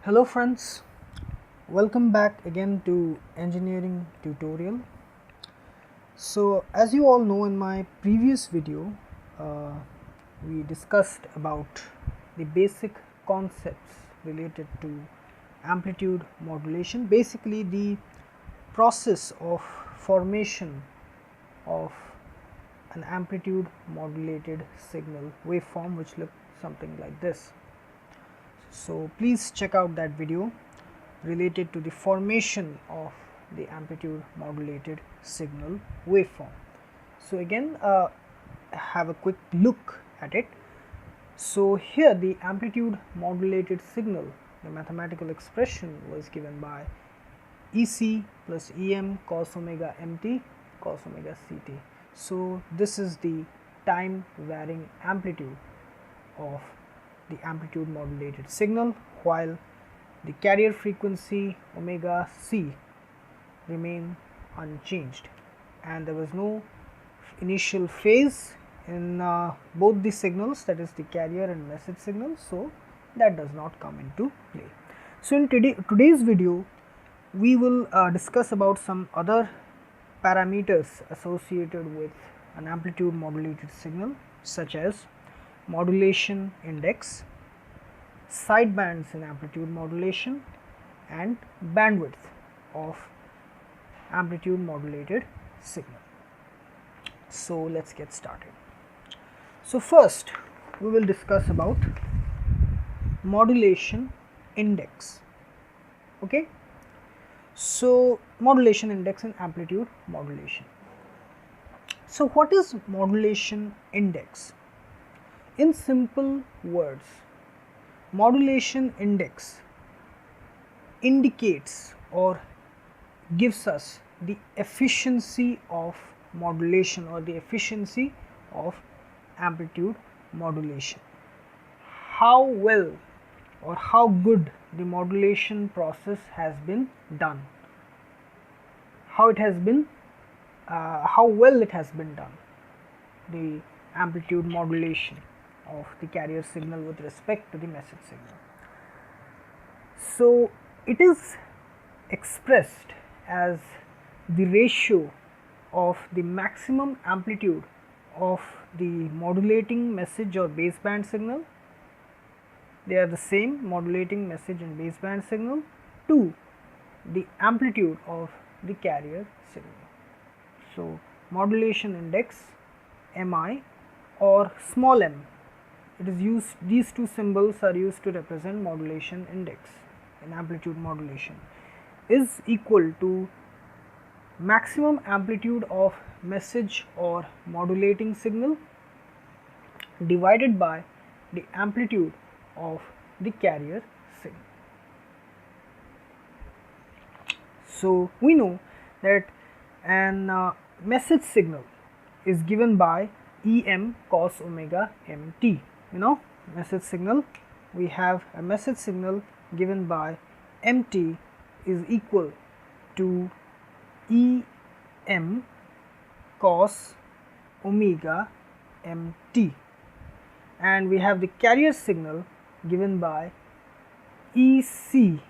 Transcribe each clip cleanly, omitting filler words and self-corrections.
Hello friends, welcome back again to engineering tutorial. So as you all know, in my previous video uh, we discussed about the basic concepts related to amplitude modulation, basically the process of formation of an amplitude modulated signal waveform which looks something like this. So please check out that video related to the formation of the amplitude modulated signal waveform. So again have a quick look at it. So here the amplitude modulated signal, the mathematical expression was given by EC plus EM cos omega MT cos omega CT. So this is the time varying amplitude of the amplitude modulated signal, while the carrier frequency omega c remain unchanged, and there was no initial phase in both the signals, that is the carrier and message signal, so that does not come into play. So in today's video we will discuss about some other parameters associated with an amplitude modulated signal, such as modulation index, sidebands in amplitude modulation, and bandwidth of amplitude modulated signal. So let's get started. So first we will discuss about modulation index. Okay, so modulation index and amplitude modulation. So what is modulation index? In simple words, modulation index indicates or gives us the efficiency of modulation or the efficiency of amplitude modulation. How well or how good the modulation process has been done, how well it has been done, the amplitude modulation of the carrier signal with respect to the message signal. So it is expressed as the ratio of the maximum amplitude of the modulating message or baseband signal, they are the same, modulating message and baseband signal, to the amplitude of the carrier signal. So modulation index MI or small m, it is used, these two symbols are used to represent modulation index in amplitude modulation, is equal to maximum amplitude of message or modulating signal divided by the amplitude of the carrier signal. So we know that an message signal is given by EM cos omega MT. You know, message signal, we have a message signal given by MT is equal to EM cos omega MT, and we have the carrier signal given by EC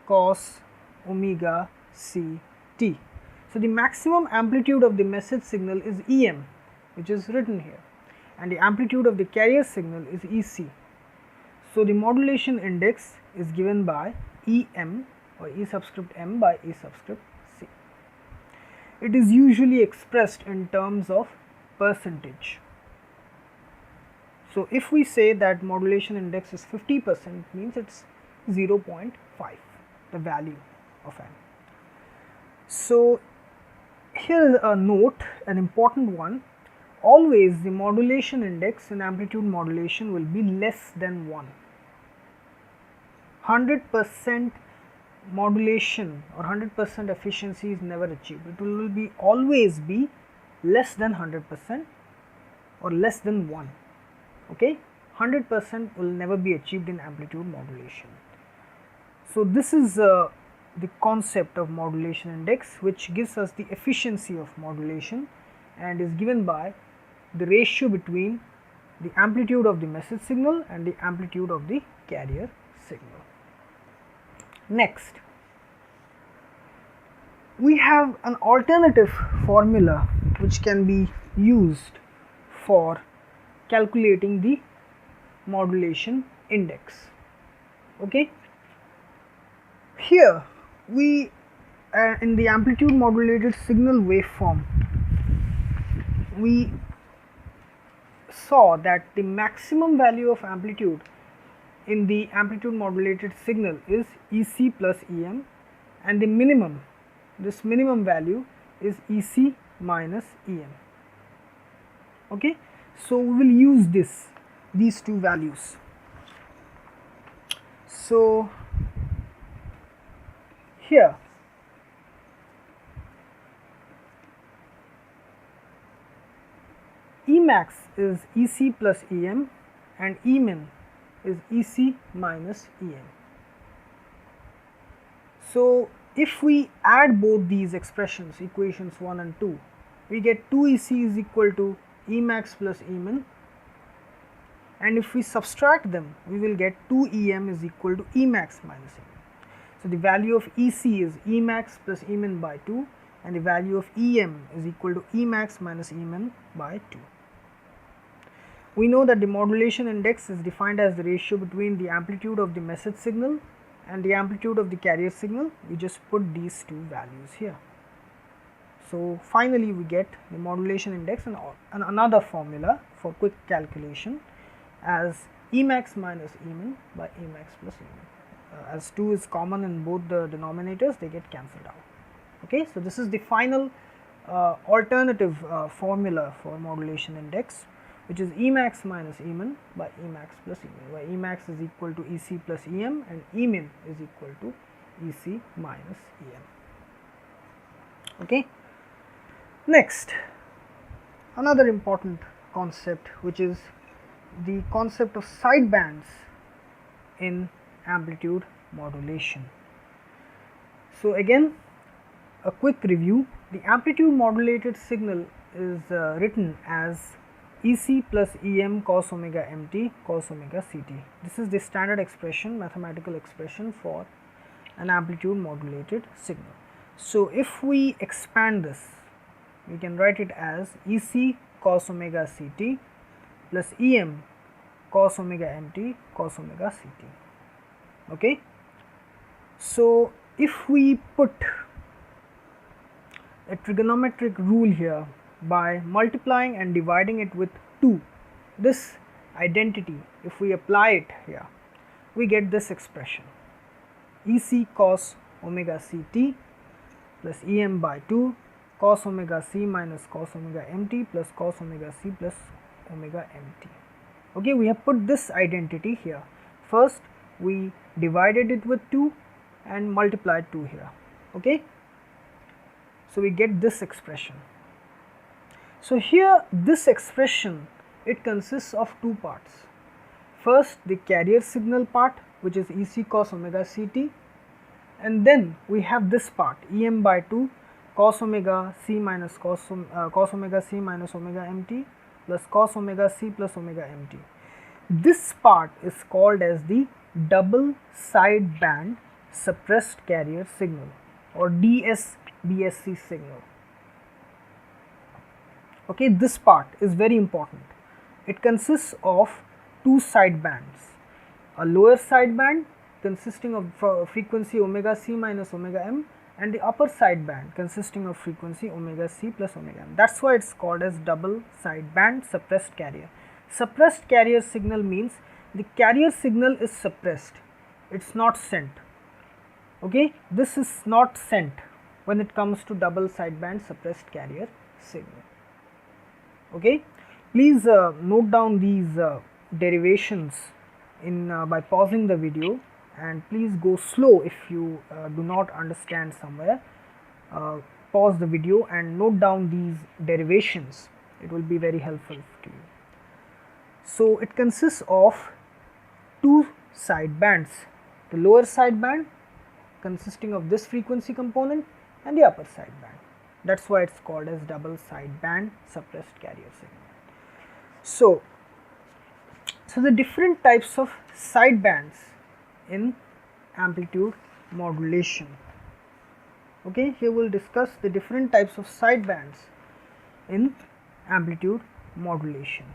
cos omega CT. So the maximum amplitude of the message signal is EM, which is written here, and the amplitude of the carrier signal is EC. So the modulation index is given by EM or E subscript M by E subscript C. It is usually expressed in terms of percentage. So if we say that modulation index is 50%, means it's 0.5, the value of M. So here is a note, an important one: always the modulation index in amplitude modulation will be less than 1. 100% modulation or 100% efficiency is never achieved. It will be always be less than 100% or less than 1. Okay, 100% will never be achieved in amplitude modulation. So this is the concept of modulation index, which gives us the efficiency of modulation and is given by the ratio between the amplitude of the message signal and the amplitude of the carrier signal. Next, we have an alternative formula which can be used for calculating the modulation index. Okay, here we in the amplitude modulated signal waveform, we saw that the maximum value of amplitude in the amplitude modulated signal is EC plus EM, and the minimum, this minimum value is EC minus EM. Okay, so we will use these two values. So here Emax is EC plus EM and Emin is EC minus EM. So if we add both these expressions, equations 1 and 2, we get 2EC is equal to Emax plus Emin, and if we subtract them, we will get 2EM is equal to Emax minus Emin. So the value of EC is Emax plus Emin by 2, and the value of EM is equal to Emax minus Emin by 2. We know that the modulation index is defined as the ratio between the amplitude of the message signal and the amplitude of the carrier signal. We just put these two values here. So finally we get the modulation index and another formula for quick calculation as Emax minus Emin by Emax plus Emin. As 2 is common in both the denominators, they get cancelled out. Okay, so this is the final alternative formula for modulation index, which is Emax minus Emin by Emax plus Emin, where Emax is equal to EC plus EM and Emin is equal to EC minus EM. Okay. Next, another important concept, which is the concept of sidebands in amplitude modulation. So again, a quick review. The amplitude modulated signal is written as EC plus EM cos omega mt cos omega ct. This is the standard expression, mathematical expression for an amplitude modulated signal. So if we expand this, we can write it as EC cos omega ct plus EM cos omega mt cos omega ct. Okay. So if we put a trigonometric rule here by multiplying and dividing it with 2, this identity, if we apply it here, we get this expression EC cos omega ct plus EM by 2 cos omega c minus cos omega mt plus cos omega c plus omega mt. Okay, we have put this identity here. First we divided it with 2 and multiplied 2 here. Okay, so we get this expression. So here this expression, it consists of two parts. First the carrier signal part, which is EC cos omega ct, and then we have this part EM by 2 cos omega c minus cos omega c minus omega mt plus cos omega c plus omega mt. This part is called as the double sideband suppressed carrier signal or DSB-SC signal. Okay, this part is very important. It consists of two sidebands, a lower sideband consisting of frequency omega c minus omega m, and the upper sideband consisting of frequency omega c plus omega m. That's why it's called as double sideband suppressed carrier. Suppressed carrier signal means the carrier signal is suppressed, it's not sent. Okay, this is not sent when it comes to double sideband suppressed carrier signal. Okay, please note down these derivations in by pausing the video, and please go slow if you do not understand somewhere. Pause the video and note down these derivations, it will be very helpful to you. So it consists of two sidebands, the lower sideband consisting of this frequency component and the upper sideband. That's why it's called as double sideband suppressed carrier signal. So the different types of sidebands in amplitude modulation. Okay, here we'll discuss the different types of sidebands in amplitude modulation.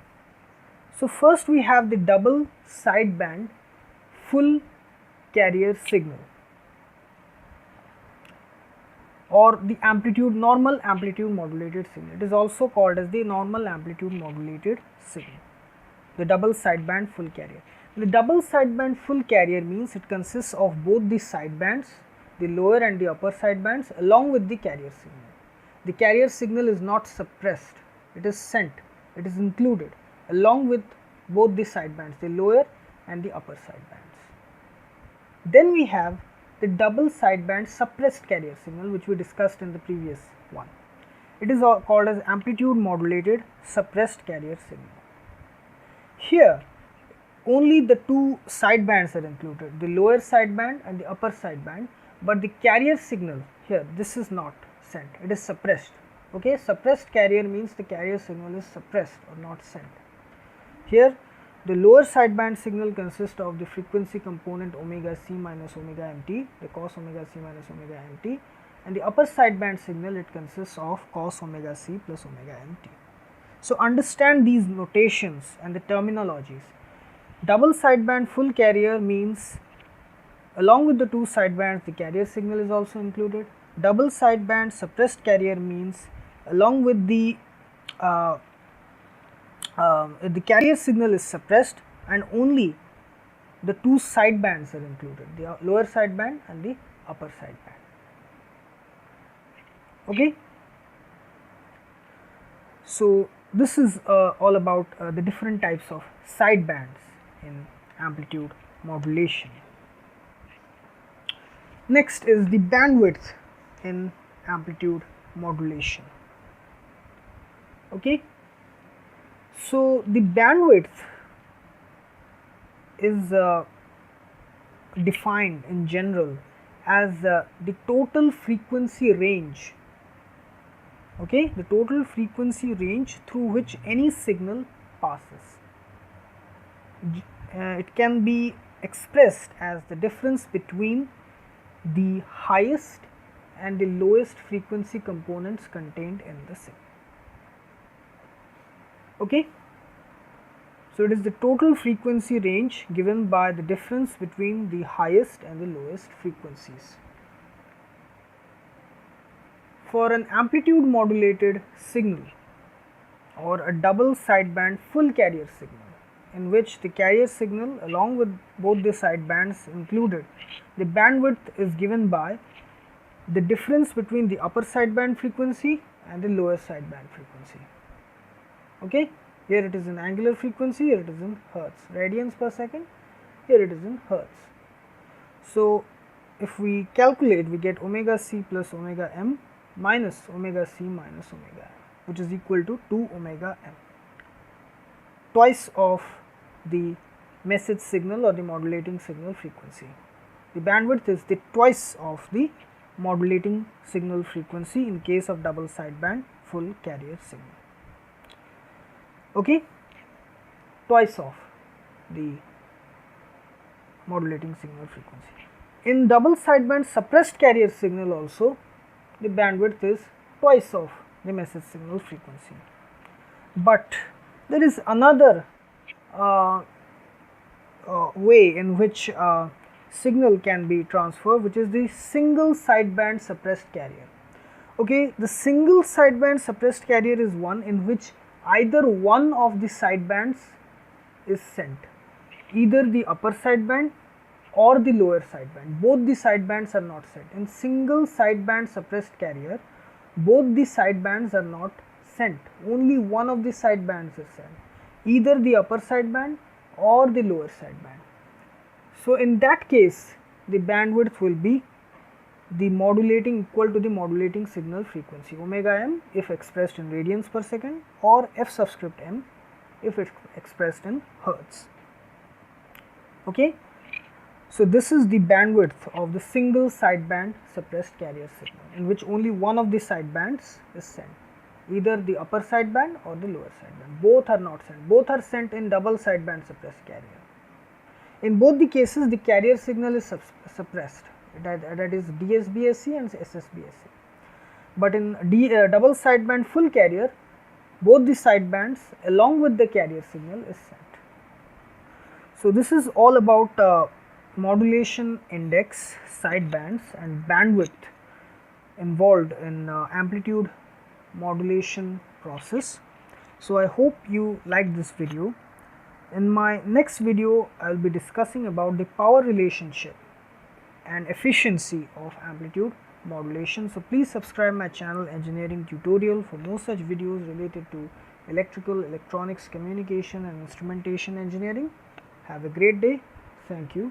So first we have the double sideband full carrier signal, or the normal amplitude modulated signal. It is also called as the normal amplitude modulated signal, the double sideband full carrier. The double sideband full carrier means it consists of both the sidebands, the lower and the upper sidebands, along with the carrier signal. The carrier signal is not suppressed, it is sent, it is included along with both the sidebands, the lower and the upper sidebands. Then we have the double sideband suppressed carrier signal, which we discussed in the previous one. It is called as amplitude modulated suppressed carrier signal. Here only the two sidebands are included, the lower sideband and the upper sideband, but the carrier signal here, this is not sent, it is suppressed. Okay, suppressed carrier means the carrier signal is suppressed or not sent. Here the lower sideband signal consists of the frequency component omega c minus omega mt, the cos omega c minus omega mt, and the upper sideband signal, it consists of cos omega c plus omega mt. So understand these notations and the terminologies. Double sideband full carrier means along with the two sidebands the carrier signal is also included. Double sideband suppressed carrier means along with the carrier signal is suppressed and only the two sidebands are included, the lower sideband and the upper sideband. Okay. So this is all about the different types of sidebands in amplitude modulation. Next is the bandwidth in amplitude modulation. Okay, so the bandwidth is defined in general as the total frequency range. Okay, the total frequency range through which any signal passes. It can be expressed as the difference between the highest and the lowest frequency components contained in the signal. Okay, so it is the total frequency range given by the difference between the highest and the lowest frequencies. For an amplitude modulated signal or a double sideband full carrier signal, in which the carrier signal along with both the sidebands included, the bandwidth is given by the difference between the upper sideband frequency and the lower sideband frequency. Okay, here it is in angular frequency, here it is in hertz, radians per second, here it is in hertz. So if we calculate, we get omega c plus omega m minus omega c minus omega m, which is equal to 2 omega m, twice of the message signal or the modulating signal frequency. The bandwidth is the twice of the modulating signal frequency in case of double sideband full carrier signal. Okay, twice of the modulating signal frequency. In double sideband suppressed carrier signal also, the bandwidth is twice of the message signal frequency. But there is another way in which signal can be transferred, which is the single sideband suppressed carrier. Okay, the single sideband suppressed carrier is one in which either one of the sidebands is sent, either the upper sideband or the lower sideband. Both the sidebands are not sent. In single sideband suppressed carrier, both the sidebands are not sent, only one of the sidebands is sent, either the upper sideband or the lower sideband. So in that case, the bandwidth will be the modulating equal to the modulating signal frequency, omega m if expressed in radians per second, or f subscript m if it's expressed in hertz. Okay, so this is the bandwidth of the single sideband suppressed carrier signal, in which only one of the sidebands is sent, either the upper sideband or the lower sideband. Both are not sent, both are sent in double sideband suppressed carrier. In both the cases, the carrier signal is suppressed, that is DSB-SC and ssb-sc. But in double sideband full carrier, both the sidebands along with the carrier signal is sent. So this is all about modulation index, sidebands and bandwidth involved in amplitude modulation process. So I hope you liked this video. In my next video, I will be discussing about the power relationship and efficiency of amplitude modulation. So please subscribe my channel Engineering Tutorial for more such videos related to electrical, electronics, communication and instrumentation engineering. Have a great day. Thank you.